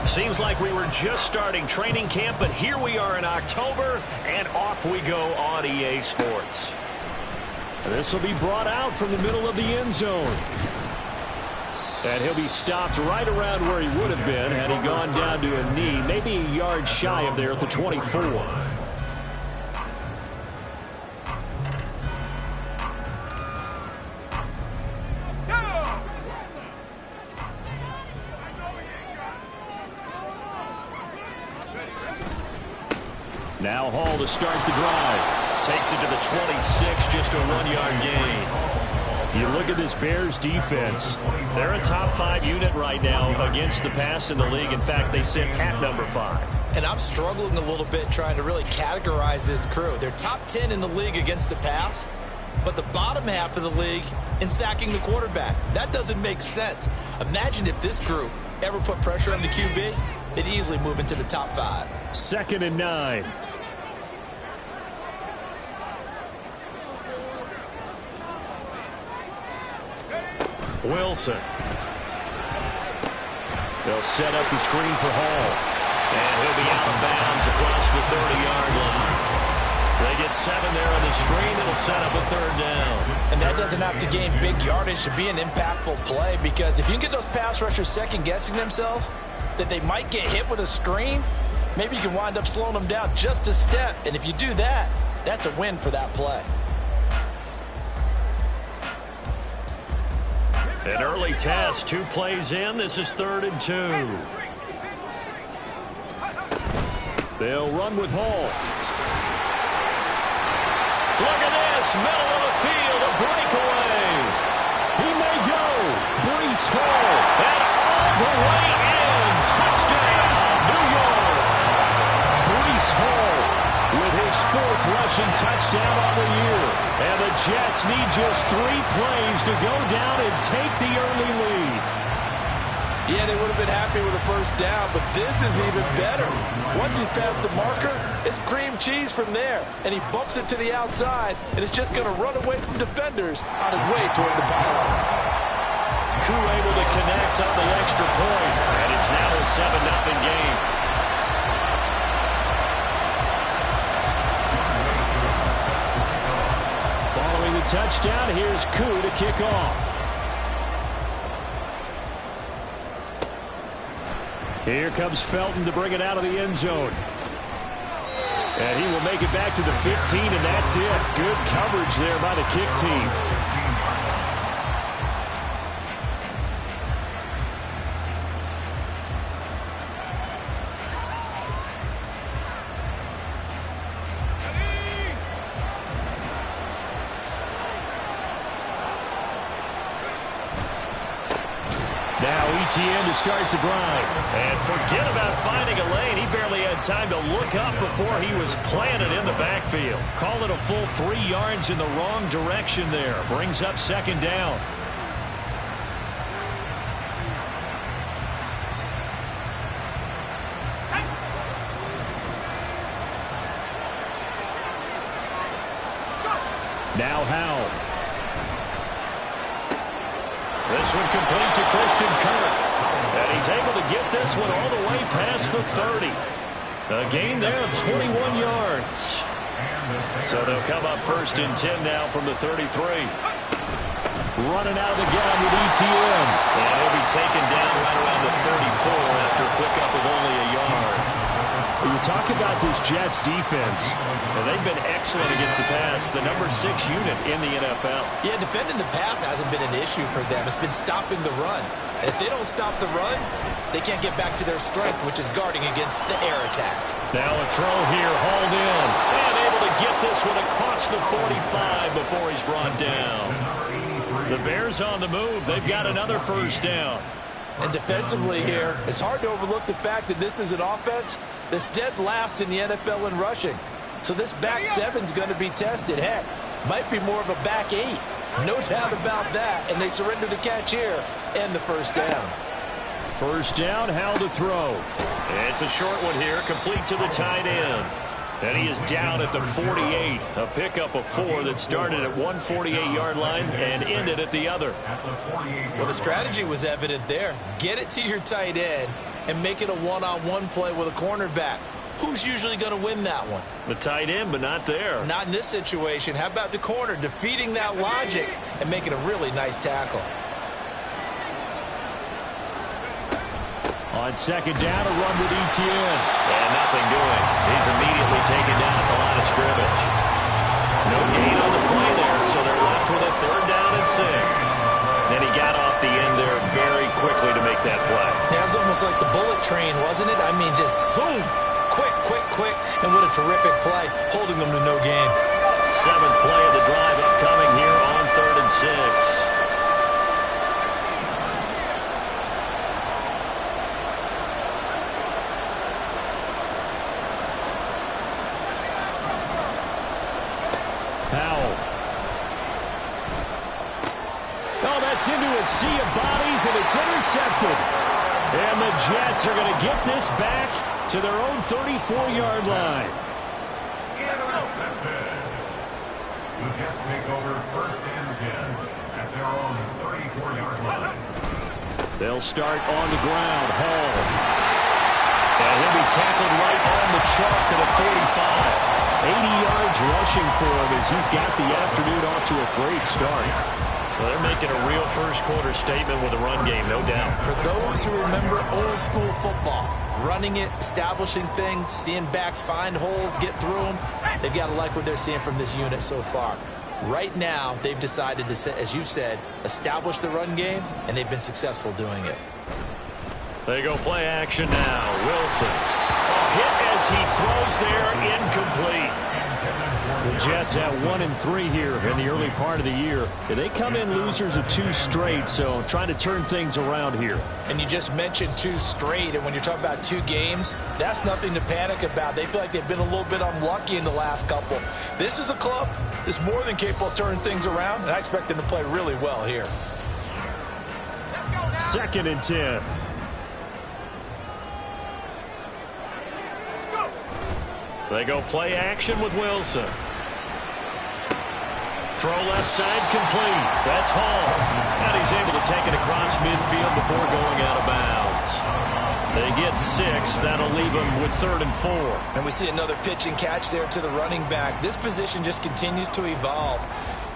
Seems like we were just starting training camp, but here we are in October, and off we go on EA Sports. This will be brought out from the middle of the end zone. And he'll be stopped right around where he would have been had he gone down to a knee, maybe a yard shy of there at the 24. Now Hall to start the drive. Takes it to the 26, just a 1-yard gain. You look at this Bears defense. They're a top 5 unit right now against the pass in the league. In fact, they sit at number 5. And I'm struggling a little bit trying to really categorize this crew. They're top 10 in the league against the pass, but the bottom half of the league in sacking the quarterback. That doesn't make sense. Imagine if this group ever put pressure on the QB, they'd easily move into the top 5. 2nd and 9. Wilson. They'll set up the screen for Hall. And he'll be out of bounds across the 30-yard line. They get 7 there on the screen. It'll set up a 3rd down. And that doesn't have to gain big yardage to be an impactful play, because if you can get those pass rushers second-guessing themselves that they might get hit with a screen, maybe you can wind up slowing them down just a step. And if you do that, that's a win for that play. An early test, 2 plays in. This is 3rd and 2. They'll run with Hall. Look at this, middle of the field, a breakaway. He may go. Breece Hall, and all the way in. Touchdown, New York. Breece Hall with his 4th rushing touchdown on the year. And the Jets need just 3 plays to go down and take the early lead. Yeah, they would have been happy with a 1st down, but this is even better. Once he's past the marker, it's cream cheese from there. And he bumps it to the outside, and it's just going to run away from defenders on his way toward the pylon. Koo able to connect on the extra point, and it's now a 7-0 game. Following the touchdown, here's Koo to kick off. Here comes Felton to bring it out of the end zone. And he will make it back to the 15, and that's it. Good coverage there by the kick team. Now ETN to start the drive. And forget about finding a lane. He barely had time to look up before he was planted in the backfield. Call it a full 3 yards in the wrong direction there. Brings up 2nd down. Now Howell. This one complete to Christian Kirk. And he's able to get this one all the way past the 30. A gain there of 21 yards. So they'll come up 1st and 10 now from the 33. Running out of the gun with ETN. And he'll be taken down right around the 34 after a pickup of only a yard. We were talking about this Jets defense, and they've been excellent against the pass, the number 6 unit in the NFL. Yeah, defending the pass hasn't been an issue for them. It's been stopping the run. And if they don't stop the run, they can't get back to their strength, which is guarding against the air attack. Now a throw here, hauled in, and able to get this one across the 45 before he's brought down. The Bears on the move. They've got another 1st down. And defensively here, it's hard to overlook the fact that this is an offense that's dead last in the NFL in rushing. So this back 7's going to be tested. Heck, might be more of a back 8. No doubt about that. And they surrender the catch here and the 1st down. 1st down, Howell to throw. It's a short one here, complete to the tight end. And he is down at the 48. A pickup of 4 that started at 148-yard line and ended at the other. Well, the strategy was evident there. Get it to your tight end, and make it a one-on-one play with a cornerback. Who's usually going to win that one? The tight end, but not there. Not in this situation. How about the corner defeating that logic and making a really nice tackle? On second down, a run with Etienne. And nothing doing. He's immediately taken down at the line of scrimmage. No gain on the play there, so they're left with a 3rd down and 6. Then he got off the end there very quickly to make that play. Yeah, it was almost like the bullet train, wasn't it? I mean, just zoom. Quick, and what a terrific play, holding them to no gain. 7th play of the drive upcoming here on 3rd and 6. Powell. Oh, that's into a sea of bodies, and it's intercepted. And the Jets are going to get this back to their own 34-yard line. Intercepted. The Jets take over 1st and 10 at their own 34-yard line. They'll start on the ground. Hall. And he'll be tackled right on the chalk at a 45. 80 yards rushing for him as he's got the afternoon off to a great start. Well, they're making a real first-quarter statement with a run game, no doubt. For those who remember old-school football, running it, establishing things, seeing backs find holes, get through them, they've got to like what they're seeing from this unit so far. Right now, they've decided to, as you said, establish the run game, and they've been successful doing it. They go play action now. Wilson. A hit as he throws there, incomplete. The Jets at 1-3 here in the early part of the year. They come in losers of 2 straight, so trying to turn things around here. And you just mentioned 2 straight, and when you're talking about 2 games, that's nothing to panic about. They feel like they've been a little bit unlucky in the last couple. This is a club that's more than capable of turning things around, and I expect them to play really well here. 2nd and 10. They go play action with Wilson. Throw left side complete. That's Hall. And he's able to take it across midfield before going out of bounds. They get 6. That'll leave them with 3rd and 4. And we see another pitch and catch there to the running back. This position just continues to evolve.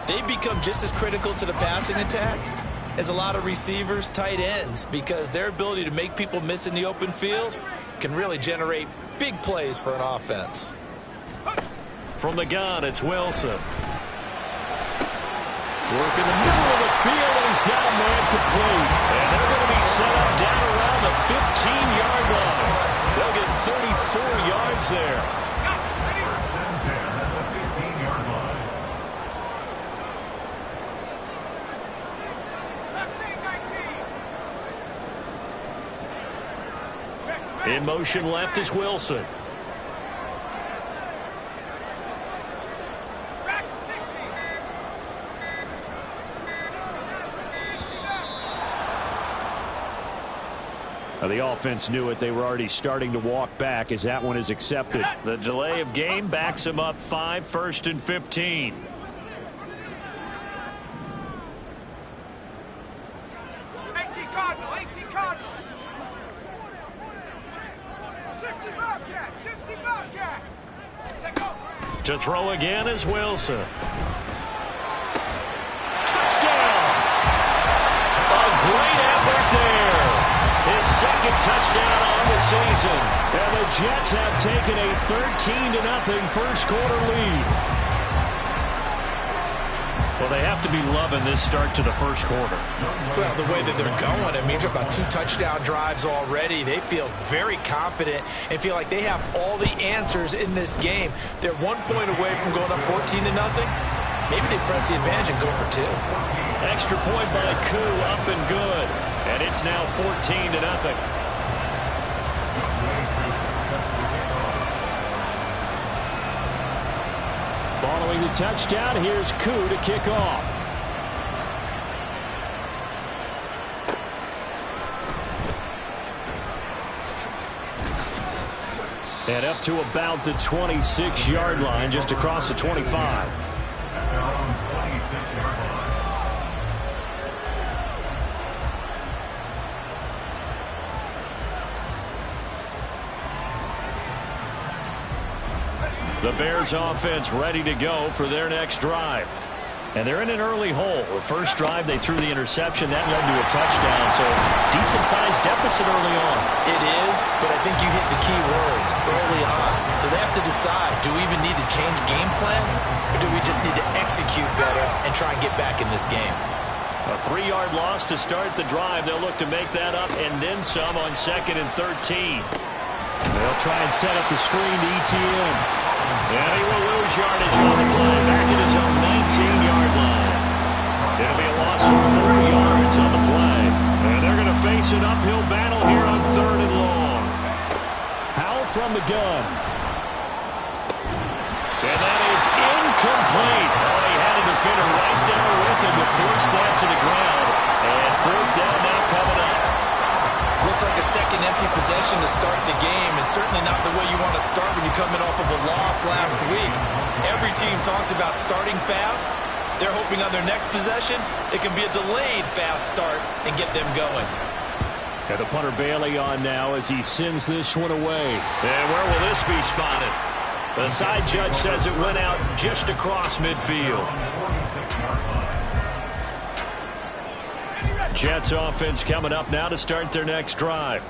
They become just as critical to the passing attack as a lot of receivers, tight ends, because their ability to make people miss in the open field can really generate big plays for an offense. From the gun, it's Wilson. Work in the middle of the field, and he's got a man complete. And they're going to be set up down around the 15-yard line. They'll get 34 yards there. First and 10 at the 15-yard line. In motion left is Wilson. The offense knew it. They were already starting to walk back as that one is accepted. The delay of game backs him up 5, 1st and 15. To throw again is Wilson. Touchdown! A great effort there. His 2nd touchdown on the season. And the Jets have taken a 13-0 first-quarter lead. Well, they have to be loving this start to the first quarter. Well, the way that they're going, I mean, you're talking about 2 touchdown drives already. They feel very confident and feel like they have all the answers in this game. They're 1 point away from going up 14-0. Maybe they press the advantage and go for 2. Extra point by Koo, up and good. And it's now 14-0. Following the touchdown, here's Koo to kick off. And up to about the 26-yard line, just across the 25. The Bears offense ready to go for their next drive. And they're in an early hole. The first drive, they threw the interception. That led to a touchdown. So decent-sized deficit early on. It is, but I think you hit the key words early on. So they have to decide, do we even need to change game plan? Or do we just need to execute better and try and get back in this game? A 3-yard loss to start the drive. They'll look to make that up and then some on 2nd and 13. They'll try and set up the screen to ETN. And he will lose yardage on the play back at his own 19-yard line. It'll be a loss of 4 yards on the play. And they're going to face an uphill battle here on 3rd and long. Howell from the gun. And that is incomplete. Oh, he had a defender right there with him to force that to the ground. And 4th down now coming up. Looks like a second empty possession to start the game, and certainly not the way you want to start when you're coming off of a loss last week. Every team talks about starting fast. They're hoping on their next possession, it can be a delayed fast start and get them going. And the punter Bailey on now as he sends this one away. And where will this be spotted? The side judge says it went out just across midfield. Jets offense coming up now to start their next drive.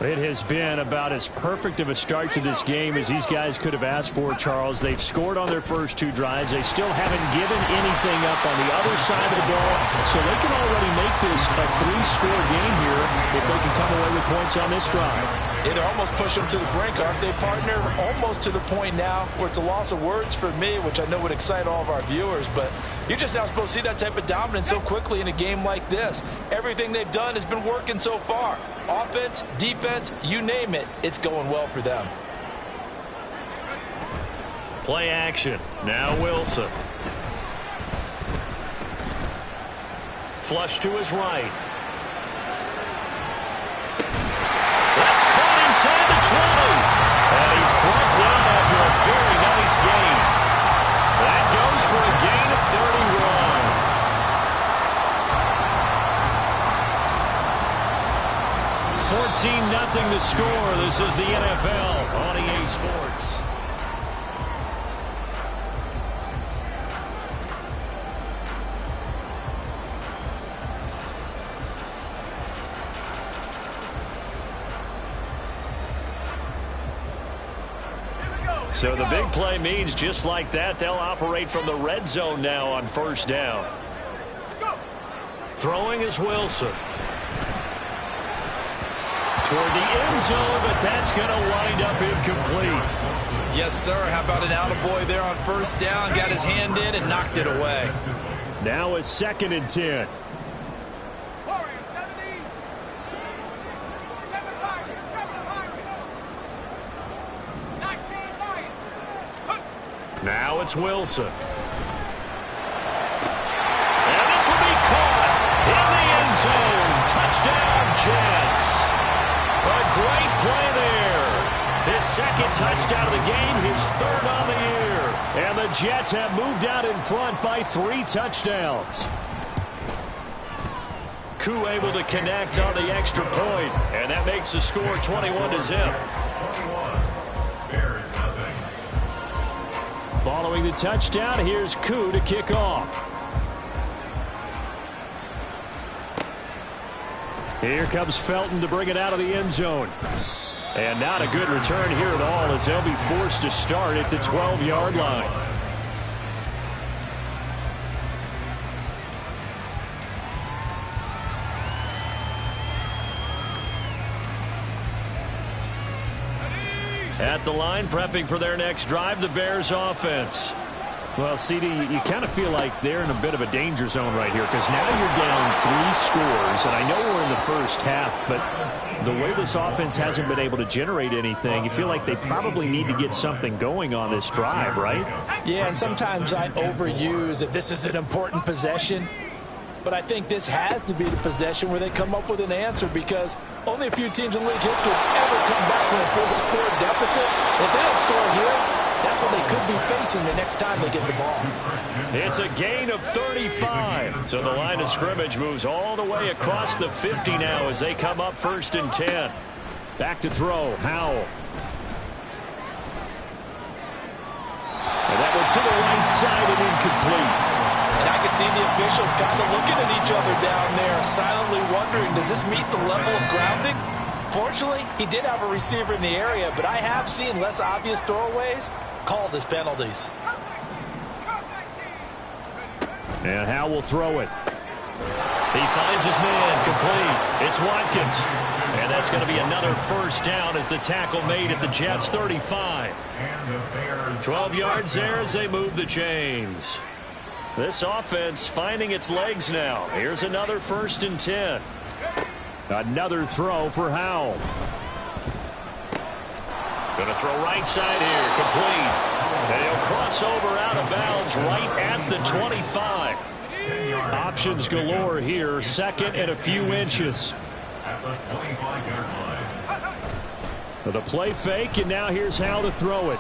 It has been about as perfect of a start to this game as these guys could have asked for, Charles. They've scored on their first 2 drives. They still haven't given anything up on the other side of the ball, so they can already make this a 3-score game here if they can come away with points on this drive. It almost pushed them to the brink, aren't they, partner? Almost to the point now where it's a loss of words for me, which I know would excite all of our viewers, but you're just not supposed to see that type of dominance so quickly in a game like this. Everything they've done has been working so far. Offense, defense, you name it, it's going well for them. Play action. Now Wilson. Flush to his right. That's caught inside the 20. And he's brought down after a very nice gain. That goes for a gain of 31. 14-0 the score. This is the NFL on EA Sports. So the big play means just like that, they'll operate from the red zone now on 1st down. Throwing is Wilson. Toward the end zone, but that's going to wind up incomplete. Yes, sir. How about an attaboy there on 1st down? Got his hand in and knocked it away. Now it's 2nd and 10. Now it's Wilson. And this will be caught in the end zone. Touchdown, Jets. A great play there. His 2nd touchdown of the game, his 3rd on the year. And the Jets have moved out in front by 3 touchdowns. Koo able to connect on the extra point, and that makes the score 21-0. Following the touchdown, here's Koo to kick off. Here comes Felton to bring it out of the end zone. And not a good return here at all as they'll be forced to start at the 12-yard line. At the line, prepping for their next drive, the Bears offense. Well, CD, you kind of feel like they're in a bit of a danger zone right here because now you're down 3 scores, and I know we're in the first half, but the way this offense hasn't been able to generate anything, you feel like they probably need to get something going on this drive, right? Yeah, and sometimes I overuse that this is an important possession, but I think this has to be the possession where they come up with an answer because only a few teams in league history have ever come back from a 4-score deficit. If they don't score here, that's what they could be facing the next time they get the ball. It's a gain of 35. So the line of scrimmage moves all the way across the 50 now as they come up 1st and 10. Back to throw, Howell. to the right side and incomplete. And I can see the officials kind of looking at each other down there, silently wondering, does this meet the level of grounding? Fortunately, he did have a receiver in the area, but I have seen less obvious throwaways called as penalties. And Howe will throw it. He finds his man, complete. It's Watkins. And that's going to be another first down as the tackle made at the Jets' 35. 12 yards there as they move the chains. This offense finding its legs now. Here's another 1st and 10. Another throw for Howe. Going to throw right side here, complete. And he'll cross over out of bounds right at the 25. Options galore here, 2nd and a few inches. At the 25-yard line. The play fake, and now here's how to throw it.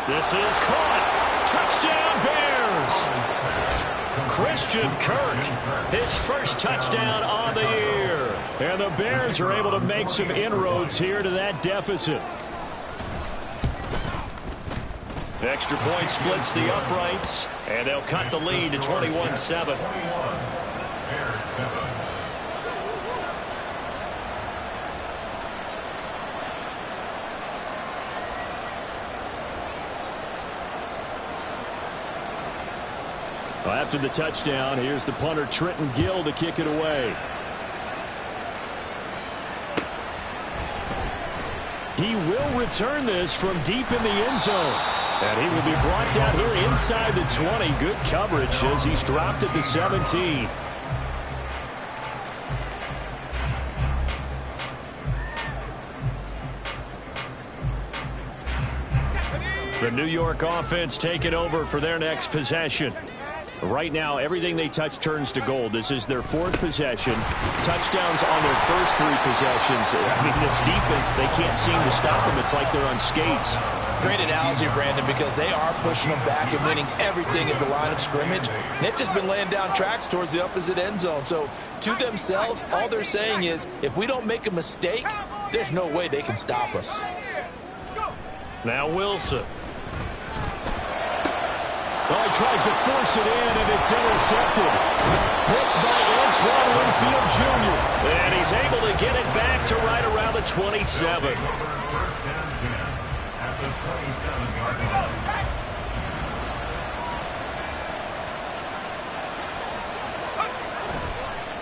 This is caught. Touchdown Bears! Christian Kirk, his first touchdown on the year. And the Bears are able to make some inroads here to that deficit. The extra point splits the uprights, and they'll cut the lead to 21-7. Well, after the touchdown, here's the punter Trenton Gill to kick it away. He will return this from deep in the end zone. And he will be brought down here inside the 20. Good coverage as he's dropped at the 17. The New York offense taking over for their next possession. Right now, everything they touch turns to gold. This is their 4th possession. Touchdowns on their first 3 possessions. I mean, this defense, they can't seem to stop them. It's like they're on skates. Great analogy, Brandon, because they are pushing them back and winning everything at the line of scrimmage. They've just been laying down tracks towards the opposite end zone. So, to themselves, all they're saying is, if we don't make a mistake, there's no way they can stop us. Now Wilson. Oh, he tries to force it in, and it's intercepted. Picked by Antoine Winfield Jr. And he's able to get it back to right around the 27.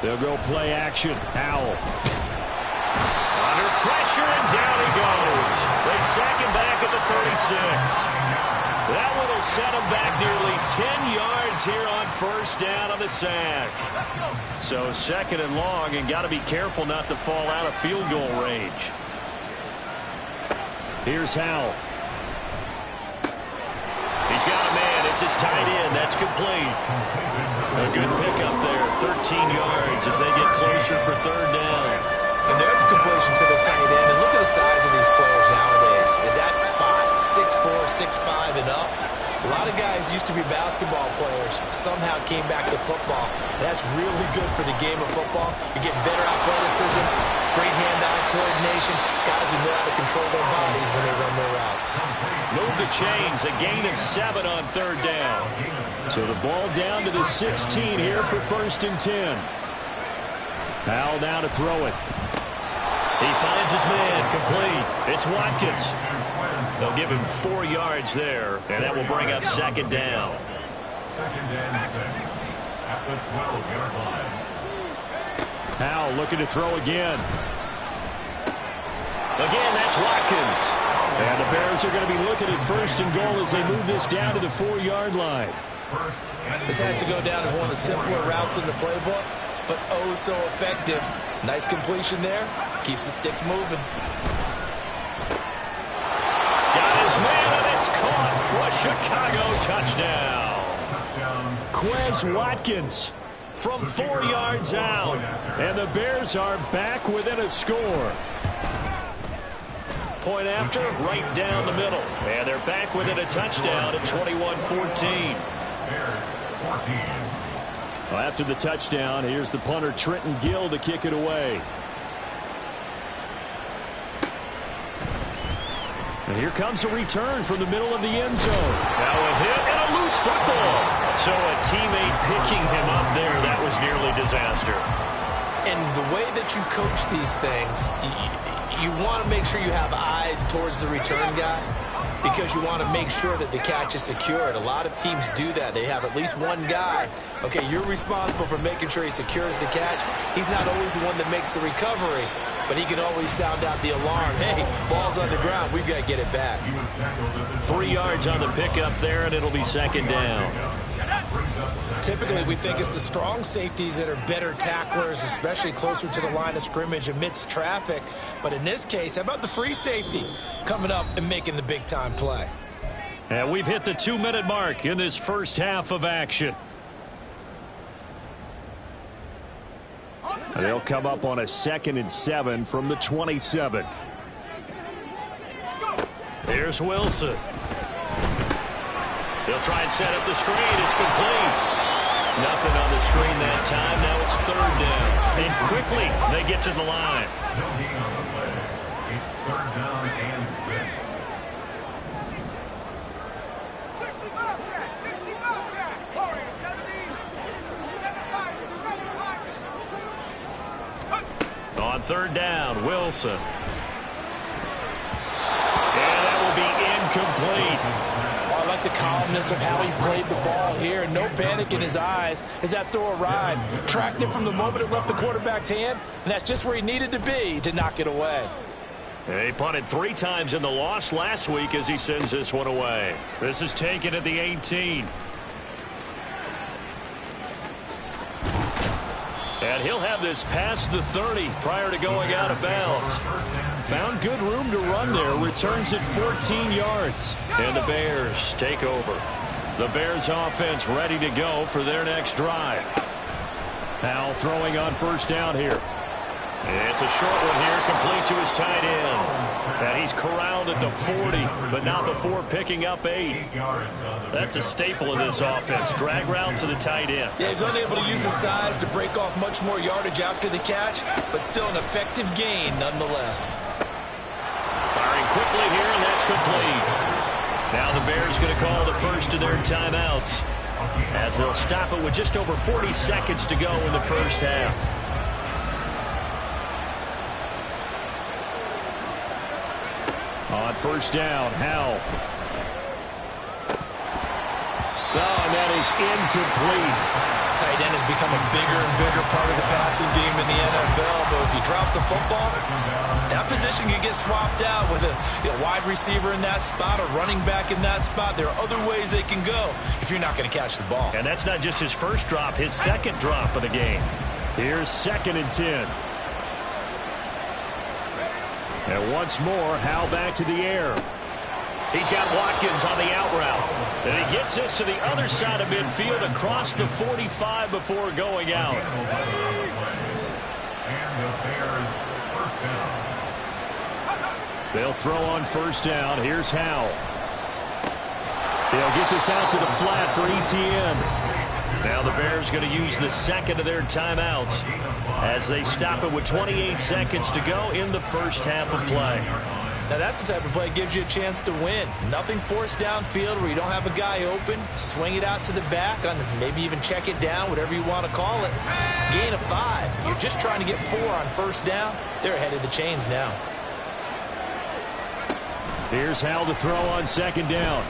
They'll go play action. Howell. Under pressure, and down he goes. They sack him back at the 36. That one will set him back nearly 10 yards here on first down on the sack. So 2nd and long, and got to be careful not to fall out of field goal range. Here's Howell. He's got a man. It's his tight end. That's complete. A good pickup there. 13 yards as they get closer for 3rd down. And there's a completion to the tight end. And look at the size of these players nowadays. At that spot, 6'4", 6'5", and up. A lot of guys used to be basketball players, somehow came back to football. And that's really good for the game of football. You're getting better athleticism, great hand-eye coordination, guys who know how to control their bodies when they run their routes. Move the chains, a gain of 7 on 3rd down. So the ball down to the 16 here for 1st and 10. Howell now to throw it. He finds his man, complete. It's Watkins. They'll give him 4 yards there, and that will bring up 2nd down. 2nd and 6 at the 12-yard line. Howell looking to throw again. Again, that's Watkins. And the Bears are going to be looking at 1st and goal as they move this down to the 4-yard line. This has to go down as one of the simpler routes in the playbook, but oh so effective. Nice completion there. Keeps the sticks moving. Got his man, and it's caught for a Chicago touchdown. Quez Watkins from 4 yards out. And the Bears are back within a score. Point after, right down the middle. And they're back within a touchdown at 21-14. Well, after the touchdown, here's the punter Trenton Gill to kick it away. And here comes a return from the middle of the end zone. Now a hit and a loose football. So a teammate picking him up there, that was nearly disaster. And the way that you coach these things, you want to make sure you have eyes towards the return guy because you want to make sure that the catch is secured. A lot of teams do that. They have at least one guy. Okay, you're responsible for making sure he secures the catch. He's not always the one that makes the recovery, but he can always sound out the alarm. Hey, ball's on the ground. We've got to get it back. 3 yards on the pickup there, and it'll be second down. Typically, we think it's the strong safeties that are better tacklers, especially closer to the line of scrimmage amidst traffic. But in this case, how about the free safety coming up and making the big-time play? And we've hit the 2-minute mark in this first half of action. They'll come up on a 2nd and 7 from the 27. Here's Wilson. He'll try and set up the screen. It's complete. Nothing on the screen that time. Now it's 3rd down. And quickly, they get to the line. No gain on the play. It's 3rd down and 6. On 3rd down, Wilson. And that will be incomplete. I like the calmness of how he played the ball here. No panic in his eyes as that throw arrived. Tracked it from the moment it left the quarterback's hand, and that's just where he needed to be to knock it away. He punted 3 times in the loss last week as he sends this one away. This is taken at the 18. And he'll have this past the 30 prior to going out of bounds. Found good room to run there. Returns it 14 yards. And the Bears take over. The Bears offense ready to go for their next drive. Now throwing on 1st down here. It's a short one here, complete to his tight end. And he's corralled at the 40, but not before picking up 8. That's a staple of this offense. Drag route to the tight end. Yeah, he's unable to use his size to break off much more yardage after the catch, but still an effective gain nonetheless. Firing quickly here, and that's complete. Now the Bears going to call the first of their timeouts as they'll stop it with just over 40 seconds to go in the first half. On 1st down, Howell. Oh, and that is incomplete. Tight end has become a bigger and bigger part of the passing game in the NFL, but if you drop the football, that position can get swapped out with a wide receiver in that spot, a running back in that spot. There are other ways they can go if you're not going to catch the ball. And that's not just his first drop, his 2nd drop of the game. Here's 2nd and 10. And once more, Howell back to the air. He's got Watkins on the out route. And he gets this to the other side of midfield across the 45 before going out. And the Bears 1st down. They'll throw on 1st down. Here's Howell. They'll get this out to the flat for ETN. Now the Bears going to use the 2nd of their timeouts as they stop it with 28 seconds to go in the first half of play. Now that's the type of play that gives you a chance to win. Nothing forced downfield where you don't have a guy open. Swing it out to the back, maybe even check it down, whatever you want to call it. Gain of 5. You're just trying to get 4 on 1st down. They're ahead of the chains now. Here's Howell to throw on 2nd down.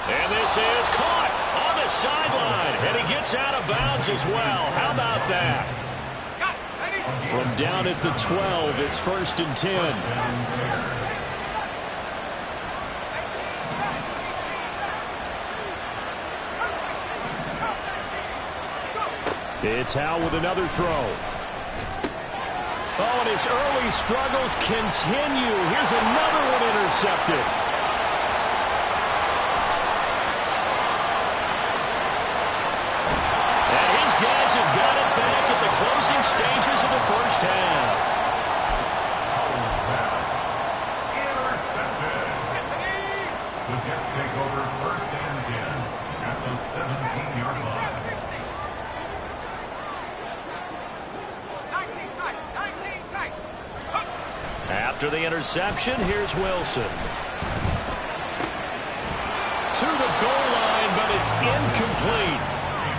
And this is caught on the sideline. And he gets out of bounds as well. How about that? From down at the 12, it's 1st and 10. It's Howell with another throw. Oh, and his early struggles continue. Here's another one intercepted. And his guys have got it back at the closing stages of the first half. Intercepted. The Jets take over 1st and 10 at the 17-yard line. After the interception, here's Wilson. To the goal line, but it's incomplete.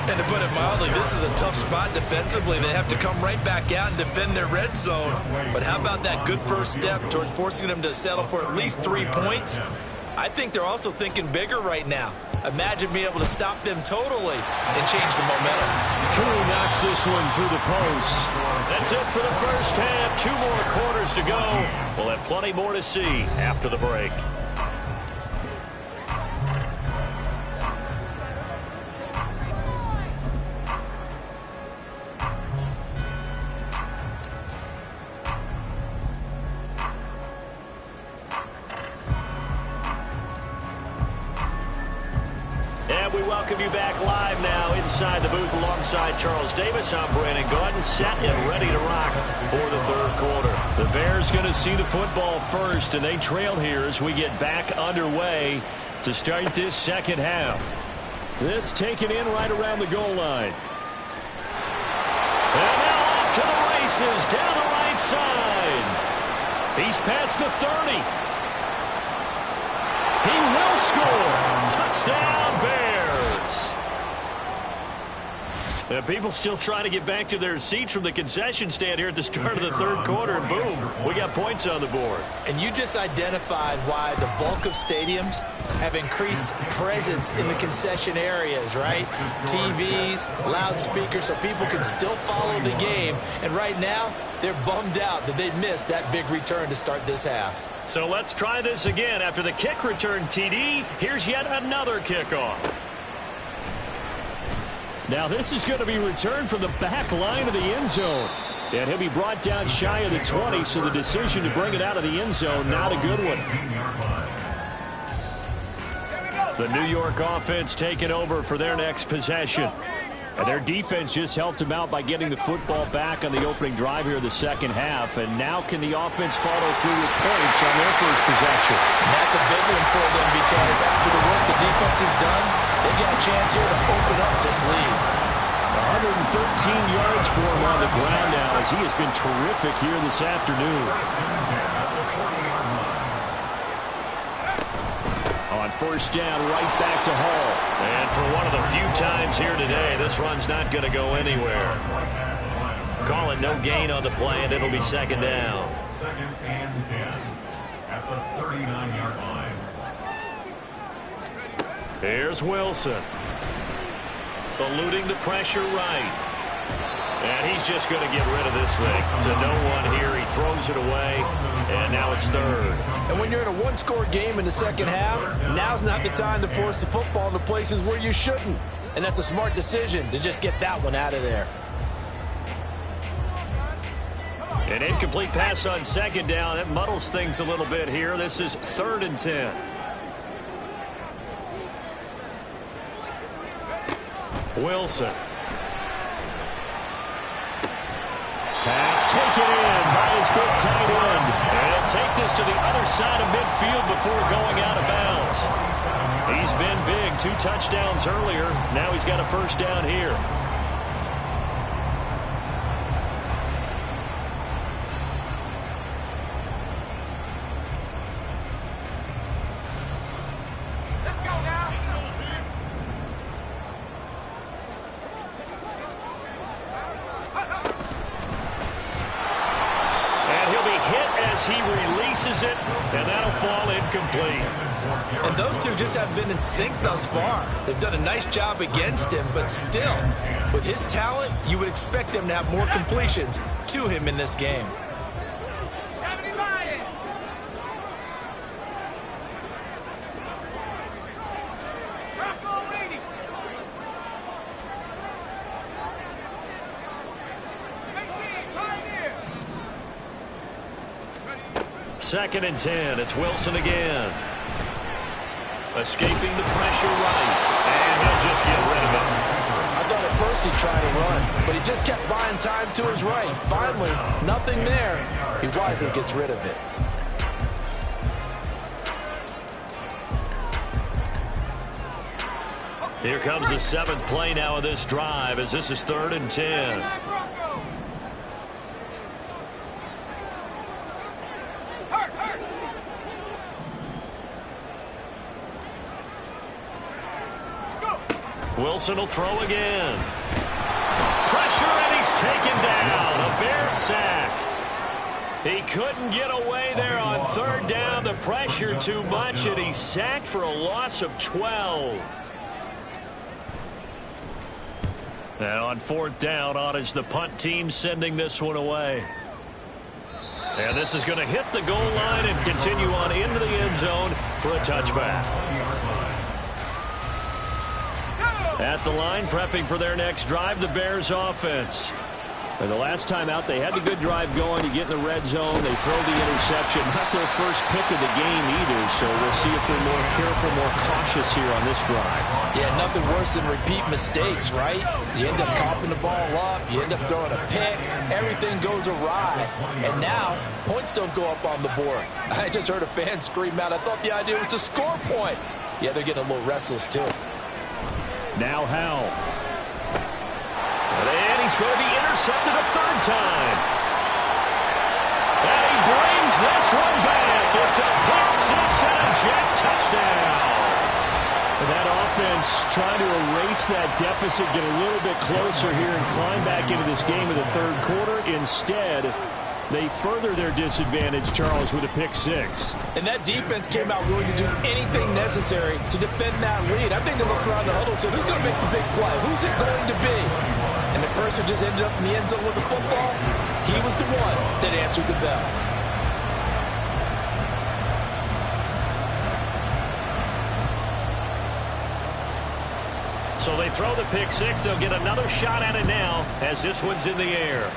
And to put it mildly, this is a tough spot defensively. They have to come right back out and defend their red zone. But how about that good first step towards forcing them to settle for at least 3 points? I think they're also thinking bigger right now. Imagine being able to stop them totally and change the momentum. Crew knocks this one through the post. That's it for the first half. 2 more quarters to go. We'll have plenty more to see after the break. We welcome you back live now inside the booth alongside Charles Davis. I'm Brandon Gordon, set and ready to rock for the third quarter. The Bears going to see the football first, and they trail here as we get back underway to start this second half. This taken in right around the goal line. And now off to the races down the right side. He's past the 30. He will score. Touchdown, Bears. People still trying to get back to their seats from the concession stand here at the start of the third quarter, and boom, we got points on the board. And you just identified why the bulk of stadiums have increased presence in the concession areas, right? TVs, loudspeakers, so people can still follow the game. And right now, they're bummed out that they missed that big return to start this half. So let's try this again. After the kick return TD, here's yet another kickoff. Now this is going to be returned from the back line of the end zone. And he'll be brought down shy of the 20, so the decision to bring it out of the end zone, not a good one. The New York offense taking over for their next possession. And their defense just helped them out by getting the football back on the opening drive here in the second half. And now can the offense follow through with points on their first possession? And that's a big one for them because after the work the defense has done, they've got a chance here to open up this lead. 113 yards for him on the ground now as he has been terrific here this afternoon. On first down, right back to Hall. And for one of the few times here today, this run's not going to go anywhere. Call it no gain on the play, and it'll be second down. Second and 10 at the 39-yard line. Here's Wilson. Eluding the pressure right. And he's just going to get rid of this thing. To no one here. He throws it away. And now it's third. And when you're in a one-score game in the second half, now's not the time to force the football in the places where you shouldn't. And that's a smart decision to just get that one out of there. An incomplete pass on second down. That muddles things a little bit here. This is 3rd and 10. Wilson. Pass taken in by his big tight end. And he'll take this to the other side of midfield before going out of bounds. He's been big. 2 touchdowns earlier. Now he's got a first down here. He releases it, and that'll fall incomplete. And those two just haven't been in sync thus far. They've done a nice job against him, but still, with his talent, you would expect them to have more completions to him in this game. Second and 10. It's Wilson again. Escaping the pressure right. And he'll just get rid of it. I thought at first he'd try to run, but he just kept buying time to his right. Finally, nothing there. He wisely gets rid of it. Here comes the 7th play now of this drive as this is 3rd and 10. Wilson will throw again. Pressure, and he's taken down. A Bears sack. He couldn't get away there on third down. The pressure too much, and he's sacked for a loss of 12. And on fourth down, on is the punt team sending this one away. And this is going to hit the goal line and continue on into the end zone for a touchback. At the line, prepping for their next drive, the Bears offense. And the last time out, they had the good drive going. You get in the red zone, they throw the interception. Not their first pick of the game either, so we'll see if they're more careful, more cautious here on this drive. Yeah, nothing worse than repeat mistakes, right? You end up coughing the ball up, you end up throwing a pick, everything goes awry. And now, points don't go up on the board. I just heard a fan scream out, I thought the idea was to score points. Yeah, they're getting a little restless too. Now Howell. And he's going to be intercepted a third time. And he brings this one back. It's a pick six and a jet touchdown. And that offense trying to erase that deficit, get a little bit closer here and climb back into this game in the third quarter. Instead, they further their disadvantage, Charles, with a pick six. And that defense came out willing to do anything necessary to defend that lead. I think they looked around the huddle and said, who's going to make the big play? Who's it going to be? And the person just ended up in the end zone with the football. He was the one that answered the bell. So they throw the pick six. They'll get another shot at it now as this one's in the air.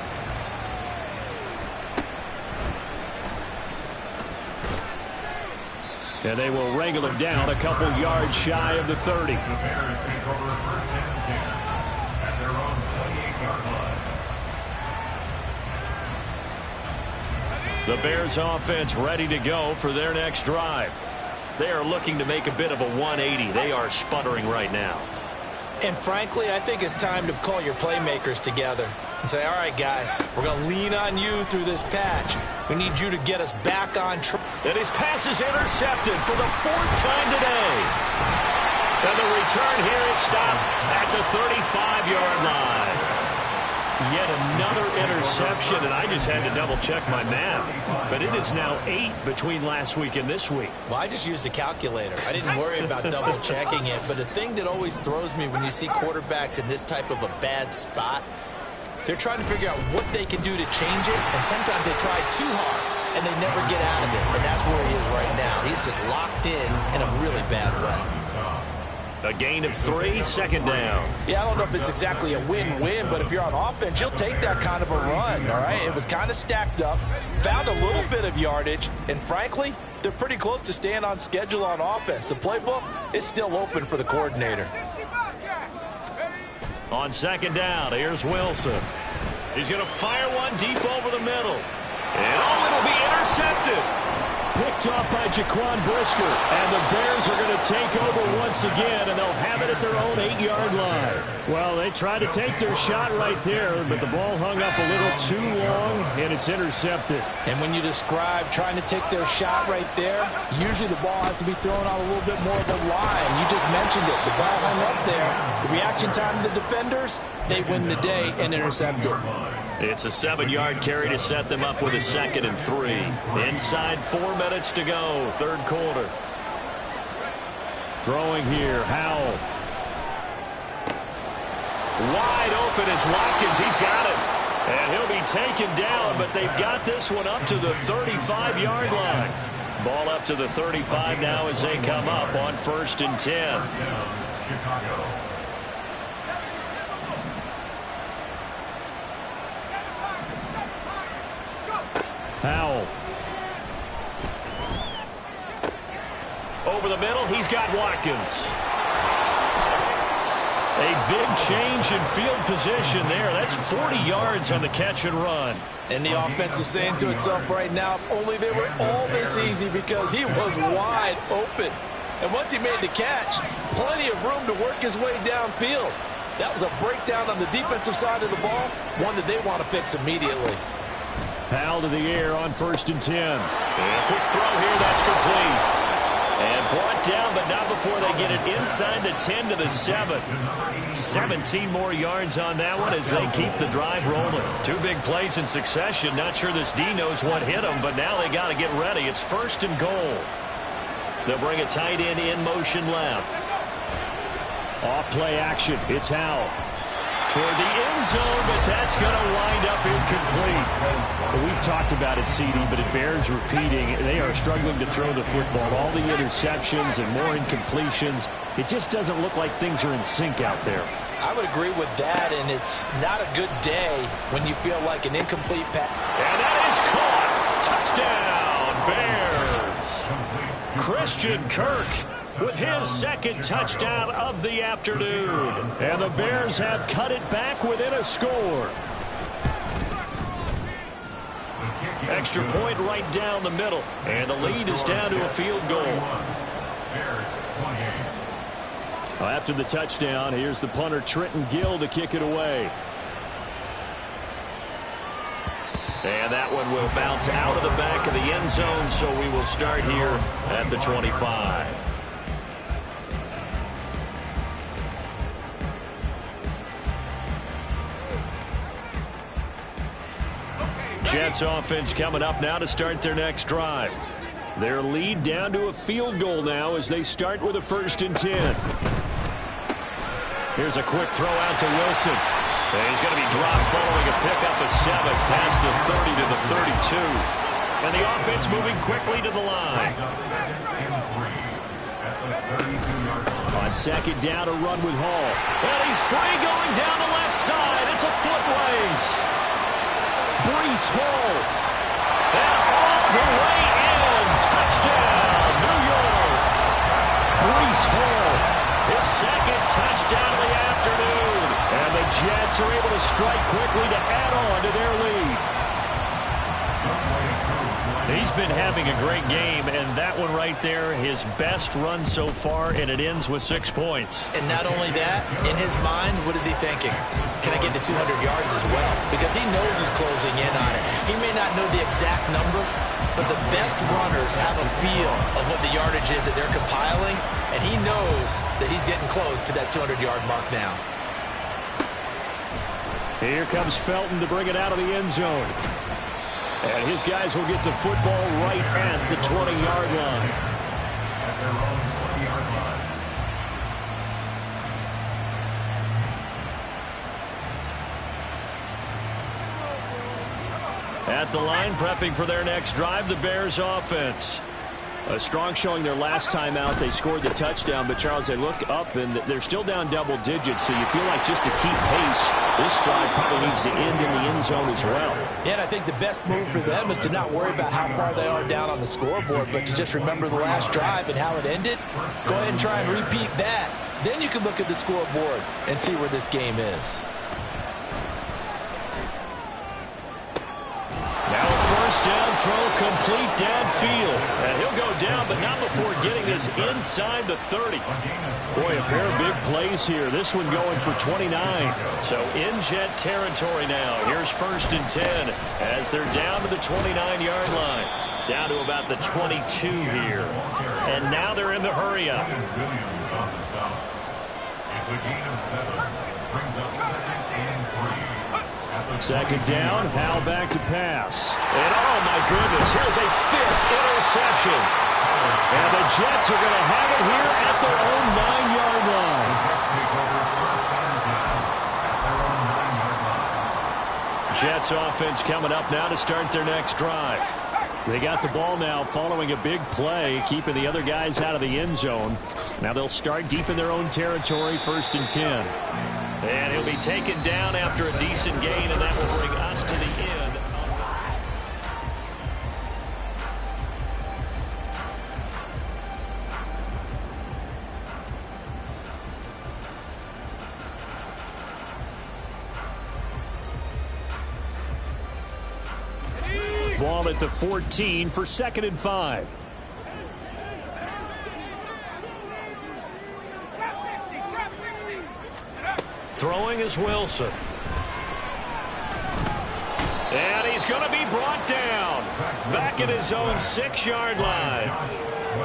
And they will wrangle him down a couple yards shy of the 30. The Bears take over first and 10 at their own 28-yard line. The Bears offense ready to go for their next drive. They are looking to make a bit of a 180. They are sputtering right now. And frankly, I think it's time to call your playmakers together and say, all right, guys, we're going to lean on you through this patch. We need you to get us back on track. And his pass is intercepted for the fourth time today. And the return here is stopped at the 35-yard line. Yet another interception, and I just had to double-check my math. But it is now 8 between last week and this week. Well, I just used a calculator. I didn't worry about double-checking it. But the thing that always throws me when you see quarterbacks in this type of a bad spot, they're trying to figure out what they can do to change it, and sometimes they try too hard, and they never get out of it. And that's where he is right now. He's just locked in a really bad way. A gain of 3, second down. Yeah, I don't know if it's exactly a win-win, but if you're on offense, you'll take that kind of a run, all right? It was kind of stacked up, found a little bit of yardage, and frankly, they're pretty close to staying on schedule on offense. The playbook is still open for the coordinator. On second down, here's Wilson. He's going to fire one deep over the middle. And it'll be intercepted. Picked off by Jaquan Brisker. And the Bears are going to take over once again, and they'll have it at their own 8-yard line. Well, they tried to take their shot right there, but the ball hung up a little too long, and it's intercepted. And when you describe trying to take their shot right there, usually the ball has to be thrown on a little bit more of a line. You just mentioned it. The ball hung up there. The reaction time of the defenders, they win the day and intercept it. It's a 7-yard carry to set them up with a 2nd and 3. Inside 4 minutes to go, third quarter. Throwing here, Howell. Wide open is Watkins. He's got it. And he'll be taken down, but they've got this one up to the 35-yard line. Ball up to the 35 now as they come up on 1st and 10. Chicago. Howell. Over the middle, he's got Watkins. A big change in field position there. That's 40 yards on the catch and run. And the offense is saying to itself right now, if only they were all this easy, because he was wide open. And once he made the catch, plenty of room to work his way downfield. That was a breakdown on the defensive side of the ball, one that they want to fix immediately. Howell to the air on 1st and 10. And a quick throw here, that's complete. And brought down, but not before they get it inside the 10 to the 7. 17 more yards on that one as they keep the drive rolling. Two big plays in succession. Not sure this D knows what hit them, but now they got to get ready. It's 1st and goal. They'll bring a tight end in motion left. Off play action. It's Howell. Toward the end zone, but that's going to wind up incomplete. Well, we've talked about it, CD, but it bears repeating. They are struggling to throw the football. All the interceptions and more incompletions. It just doesn't look like things are in sync out there. I would agree with that, and it's not a good day when you feel like an incomplete pass. And that is caught. Touchdown, Bears. Christian Kirk with his 2nd touchdown of the afternoon. And the Bears have cut it back within a score. Extra point right down the middle. And the lead is down to a field goal. After the touchdown, here's the punter Trenton Gill to kick it away. And that one will bounce out of the back of the end zone, so we will start here at the 25. Jets offense coming up now to start their next drive. Their lead down to a field goal now as they start with a 1st and 10. Here's a quick throw out to Wilson. And he's going to be dropped following a pickup of 7 past the 30 to the 32. And the offense moving quickly to the line. On 2nd down, a run with Hall. And he's free going down the left side. It's a foot race. Breece Hall. And all the way in. Touchdown, New York. Breece Hall. His 2nd touchdown of the afternoon. And the Jets are able to strike quickly to add on to their lead. He's been having a great game, and that one right there, his best run so far, and it ends with 6 points. And not only that, in his mind, what is he thinking? Can I get to 200 yards as well? Because he knows he's closing in on it. He may not know the exact number, but the best runners have a feel of what the yardage is that they're compiling, and he knows that he's getting close to that 200-yard mark now. Here comes Felton to bring it out of the end zone. And his guys will get the football right at the 20-yard line. At their own 20-yard line. At the line, prepping for their next drive, the Bears offense. A strong showing their last time out. They scored the touchdown, but, Charles, they look up, and they're still down double digits, so you feel like just to keep pace, this drive probably needs to end in the end zone as well. Yeah, and I think the best move for them is to not worry about how far they are down on the scoreboard, but to just remember the last drive and how it ended. Go ahead and try and repeat that. Then you can look at the scoreboard and see where this game is. Now a 1st down throw complete downfield. And he'll go down, but not before getting this inside the 30. Boy, a pair of big plays here. This one going for 29. So in Jet territory now. Here's 1st and 10 as they're down to the 29-yard line. Down to about the 22 here. And now they're in the hurry-up. It's a gain of 7. Brings up 2nd and 3. 2nd down, Howell back to pass. And oh my goodness, here's a 5th interception. And the Jets are going to have it here at their own 9-yard line. Jets offense coming up now to start their next drive. They got the ball now following a big play, keeping the other guys out of the end zone. Now they'll start deep in their own territory, 1st and 10. And he'll be taken down after a decent gain, and that will bring us to the end. Ball at the 14 for 2nd and 5. Throwing is Wilson. And he's going to be brought down. Back at his own 6-yard line.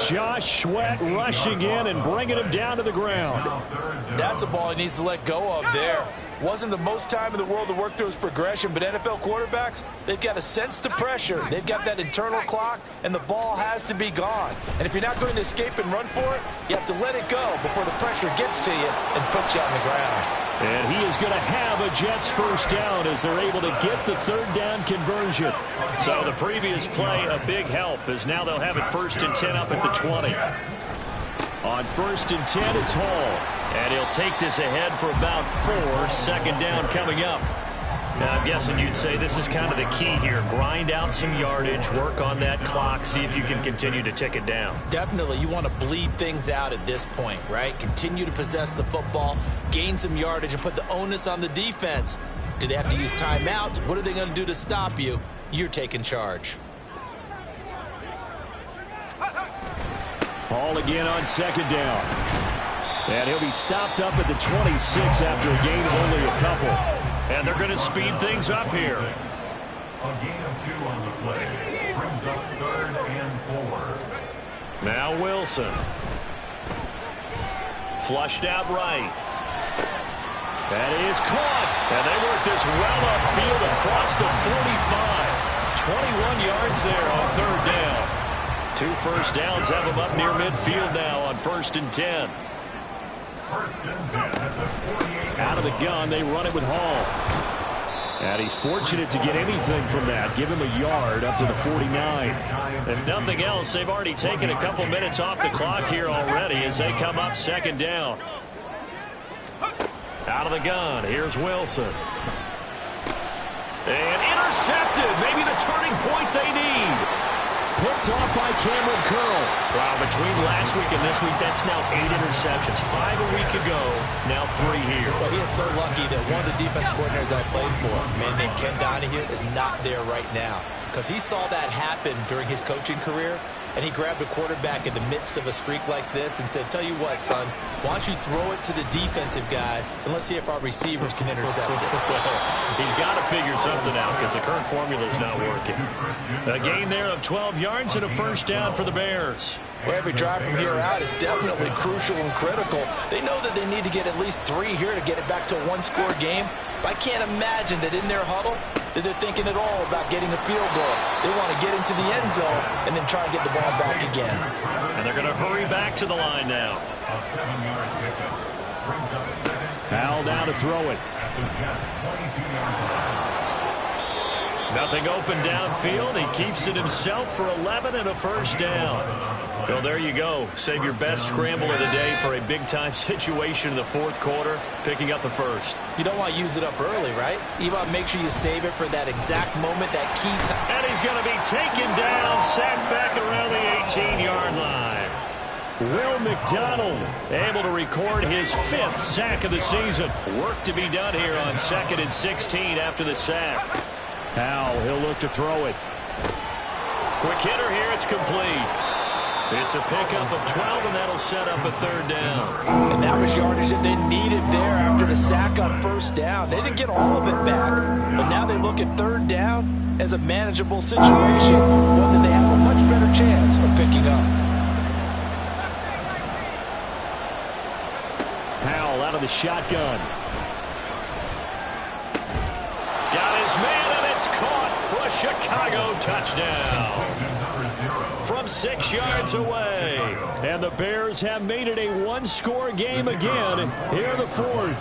Josh Sweat rushing in and bringing him down to the ground. That's a ball he needs to let go of there. Wasn't the most time in the world to work through his progression, but NFL quarterbacks, they've got to sense the pressure. They've got that internal clock, and the ball has to be gone. And if you're not going to escape and run for it, you have to let it go before the pressure gets to you and puts you on the ground. And he is going to have a Jets first down as they're able to get the third down conversion. So the previous play, a big help, as now they'll have it 1st and 10 up at the 20. On 1st and 10, it's Hall. And he'll take this ahead for about 4. Second down coming up. Now, I'm guessing you'd say this is kind of the key here. Grind out some yardage, work on that clock, see if you can continue to tick it down. Definitely, you want to bleed things out at this point, right? Continue to possess the football, gain some yardage, and put the onus on the defense. Do they have to use timeouts? What are they going to do to stop you? You're taking charge. Hall again on 2nd down. And he'll be stopped up at the 26 after a gain of only a couple. And they're going to speed things up here. A gain of 2 on the play. Brings us 3rd and 4. Now Wilson. Flushed out right. That is caught. And they work this well upfield across the 45. 21 yards there on 3rd down. 2 first downs have them up near midfield now on 1st and 10. Out of the gun, they run it with Hall. And he's fortunate to get anything from that. Give him a yard up to the 49. If nothing else, they've already taken a couple minutes off the clock here already as they come up 2nd down. Out of the gun, here's Wilson. And intercepted. Maybe the turning point they need. Picked off by Cameron Curl. Wow, between last week and this week, that's now 8 interceptions. 5 a week ago, now 3 here. Well, he is so lucky that one of the defense coordinators I played for, a man named Ken Donahue, is not there right now. Because he saw that happen during his coaching career, and he grabbed a quarterback in the midst of a streak like this and said, tell you what, son, why don't you throw it to the defensive guys, and let's see if our receivers can intercept it. He's got to figure something out because the current formula is not working. A gain there of 12 yards and a first down for the Bears. Well, every drive from here out is definitely crucial and critical. They know that they need to get at least 3 here to get it back to a 1-score game. But I can't imagine that in their huddle that they're thinking at all about getting a field goal. They want to get into the end zone and then try to get the ball back again. And they're going to hurry back to the line now. A 7-yard pickup. Brings up 2nd. Hal now to throw it. At the Jets' 22-yard line. Nothing open downfield. He keeps it himself for 11 and a first down. Phil, there you go. Save your best scramble of the day for a big-time situation in the 4th quarter, picking up the first. You don't want to use it up early, right? You want to make sure you save it for that exact moment, that key time. And he's going to be taken down, sacked back around the 18-yard line. Will McDonald able to record his 5th sack of the season. Work to be done here on 2nd and 16 after the sack. Hal, he'll look to throw it. Quick hitter here, it's complete. It's a pickup of 12, and that'll set up a 3rd down. And that was yardage that they needed there after the sack on 1st down. They didn't get all of it back, but now they look at 3rd down as a manageable situation, one that they have a much better chance of picking up. Hal out of the shotgun. Got his man, and it's caught for a Chicago touchdown. From 6 yards away. And the Bears have made it a 1-score game again here in the 4th.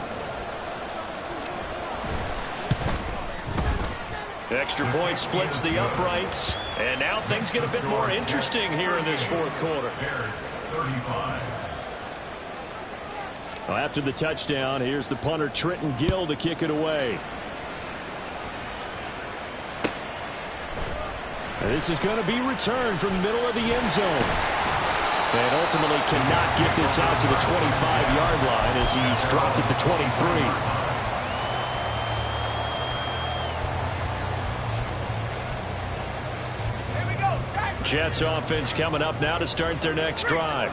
Extra point splits the uprights. And now things get a bit more interesting here in this 4th quarter. Well, after the touchdown, here's the punter Trenton Gill to kick it away. This is going to be returned from the middle of the end zone. And ultimately cannot get this out to the 25-yard line as he's dropped at the 23. Jets offense coming up now to start their next drive.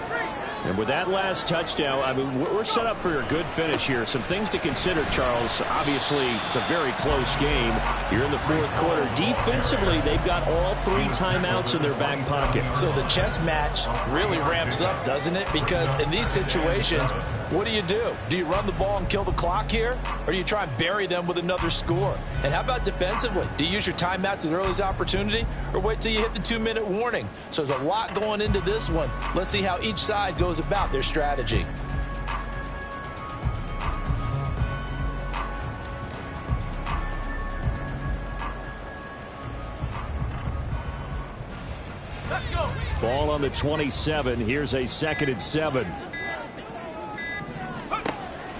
And with that last touchdown, I mean, we're set up for a good finish here. Some things to consider, Charles. Obviously, it's a very close game. You're in the fourth quarter. Defensively, they've got all 3 timeouts in their back pocket. So the chess match really ramps up, doesn't it? Because in these situations, what do? Do you run the ball and kill the clock here? Or do you try and bury them with another score? And how about defensively? Do you use your timeouts at the earliest opportunity? Or wait till you hit the 2-minute warning? So there's a lot going into this one. Let's see how each side goes about their strategy. Let's go. Ball on the 27. Here's a 2nd and 7.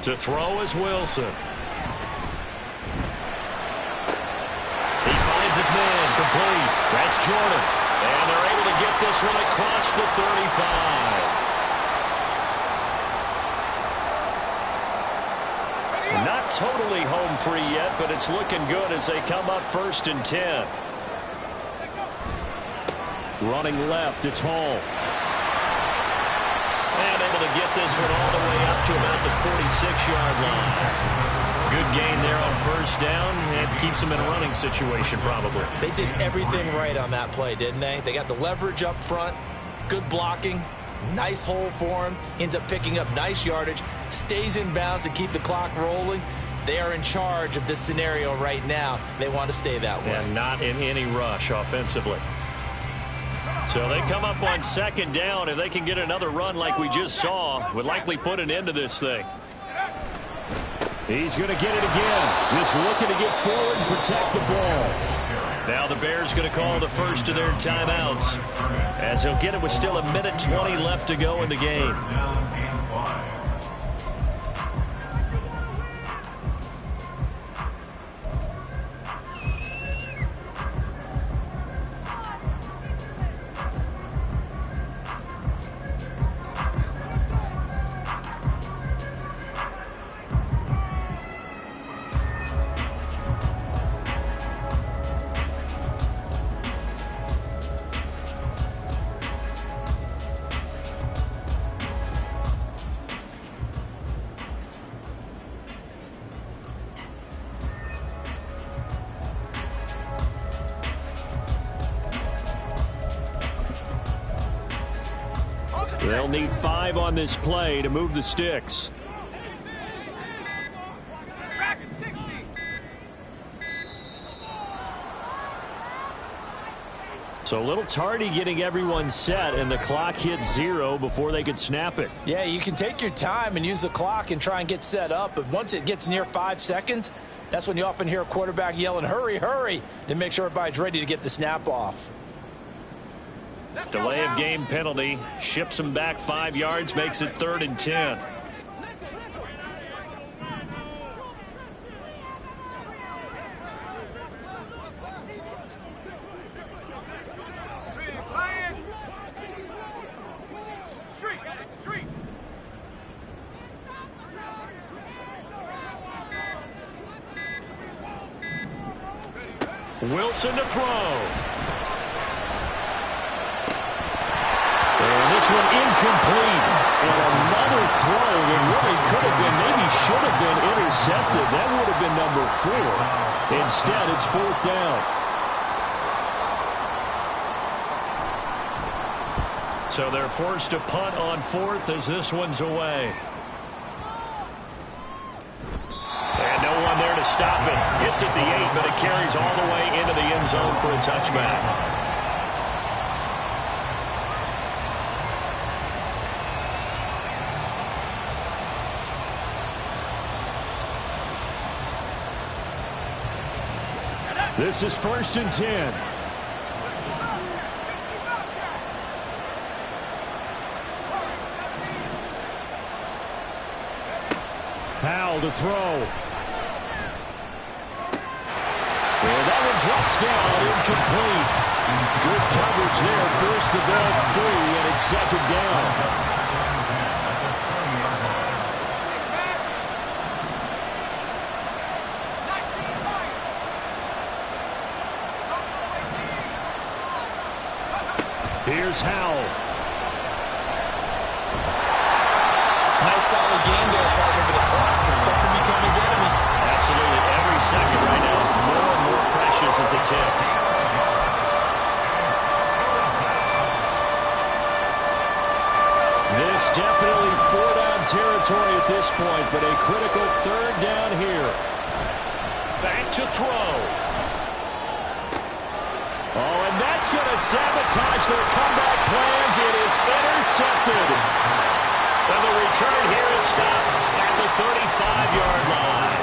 To throw is Wilson. He finds his man, complete. That's Jordan. And they're able to get this one across the 35. Not totally home free yet, but it's looking good as they come up 1st and 10. Running left, it's Hall. And able to get this one all the way up to about the 46-yard line. Good gain there on 1st down, and keeps them in a running situation probably. They did everything right on that play, didn't they? They got the leverage up front, good blocking, nice hole for him, ends up picking up nice yardage, stays in bounds to keep the clock rolling. They are in charge of this scenario right now. They want to stay that way. And not in any rush offensively. So they come up on 2nd down. If they can get another run like we just saw, would likely put an end to this thing. He's going to get it again. Just looking to get forward and protect the ball. Now the Bears going to call the first of their timeouts, as he'll get it with still 1:20 left to go in the game. They'll need 5 on this play to move the sticks. So a little tardy getting everyone set, and the clock hits 0 before they could snap it. Yeah, you can take your time and use the clock and try and get set up, but once it gets near 5 seconds, that's when you often hear a quarterback yelling, hurry, hurry, to make sure everybody's ready to get the snap off. Delay of game penalty ships them back 5 yards, makes it 3rd and 10. Wilson to throw. And this one incomplete. And another throw that really could have been, maybe should have been intercepted. That would have been number 4. Instead, it's 4th down. So they're forced to punt on 4th as this one's away. And no one there to stop it. Hits at the 8, but it carries all the way into the end zone for a touchback. This is 1st and 10. Powell to throw. And that one drops down, incomplete. Good coverage there. Forced the ball free, and it's 2nd down. Here's Howell. Nice solid game there, partner, but the clock is starting to become his enemy. Absolutely. Every second right now, more and more precious as it ticks. This definitely four-down territory at this point, but a critical third down here. Back to throw. Oh, and that's going to sabotage their comeback plans. It is intercepted. And the return here is stopped at the 35-yard line.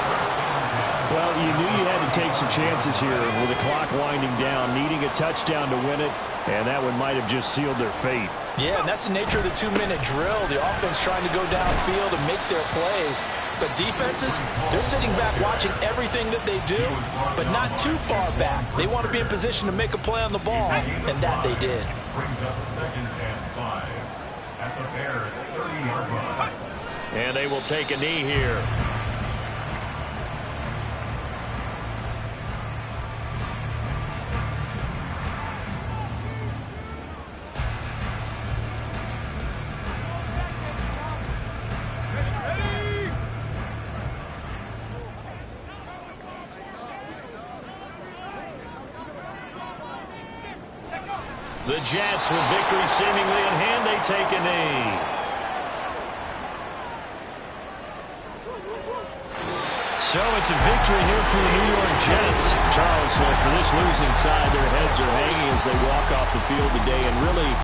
Well, you knew you had to take some chances here with the clock winding down, needing a touchdown to win it, and that one might have just sealed their fate. Yeah, and that's the nature of the 2-minute drill. The offense trying to go downfield and make their plays. But defenses, they're sitting back watching everything that they do, but not too far back. They want to be in position to make a play on the ball, and that they did. Brings up 2nd and 5 at the Bears' 30-yard line. And they will take a knee here. The Jets, with victory seemingly in hand, they take a knee. So it's a victory here for the New York Jets. Charles, for this losing side, their heads are hanging as they walk off the field today, and really